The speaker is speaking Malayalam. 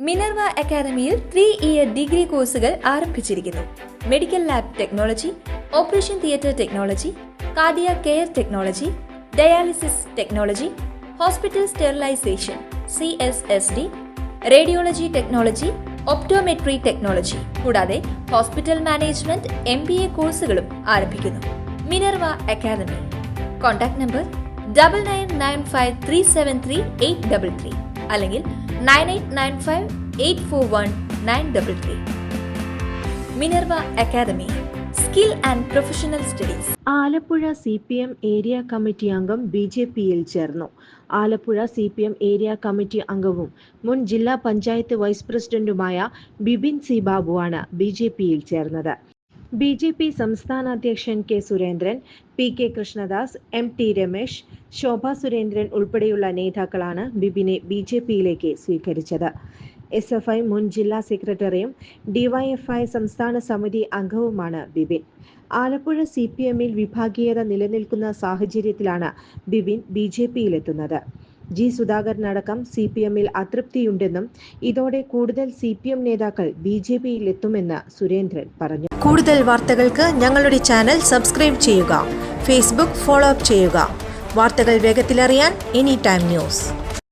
മിനർവ അക്കാദമിയിൽ 3-ഇയർ ഡിഗ്രി കോഴ്സുകൾ ആരംഭിച്ചിരിക്കുന്നു. Medical lab technology, operation theatre technology, cardiac care technology, dialysis technology, hospital sterilisation (CSSD), radiology technology, optometry technology കൂടാതെ ഹോസ്പിറ്റൽ മാനേജ്മെന്റ് MBA കോഴ്സുകളും ആരംഭിക്കുന്നു. Minerva academy. കോൺടാക്ട് നമ്പർ 9995373833 അല്ലെങ്കിൽ 9895841933. Minerva academy, skill and professional studies. Alappuzha CPM area committee അംഗം BJPയിൽ ചേർന്നു. ആലപ്പുഴ CPM ഏരിയ കമ്മിറ്റി അംഗവും മുൻ ജില്ലാ പഞ്ചായത്ത് വൈസ് പ്രസിഡന്റുമായ ബിബിൻ C. ബാബുവാണ് BJPയിൽ ചേർന്നത്. BJP സംസ്ഥാന അധ്യക്ഷൻ K. Surendran, PK Krishnadas, MT Ramesh, ശോഭ സുരേന്ദ്രൻ ഉൾപ്പെടെയുള്ള നേതാക്കളാണ് ബിബിനെ BJPയിലേക്ക് സ്വീകരിച്ചത്. SFI മുൻ ജില്ലാ സെക്രട്ടറിയും DYFI സംസ്ഥാന സമിതി അംഗവുമാണ് ബിബിൻ. ആലപ്പുഴ CPMൽ വിഭാഗീയത നിലനിൽക്കുന്ന സാഹചര്യത്തിലാണ് ബിബിൻ BJPയിലെത്തുന്നത്. G. സുധാകരനടക്കം CPMൽ അതൃപ്തിയുണ്ടെന്നും ഇതോടെ കൂടുതൽ CPM നേതാക്കൾ BJPയിലെത്തുമെന്ന് സുരേന്ദ്രൻ പറഞ്ഞു. കൂടുതൽ വാർത്തകൾക്ക് ഞങ്ങളുടെ ചാനൽ സബ്സ്ക്രൈബ് ചെയ്യുക. ഫേസ്ബുക്ക് ഫോളോ അപ്പ് ചെയ്യുക. വാർത്തകൾ വേഗത്തിലറിയാൻ Anytime News.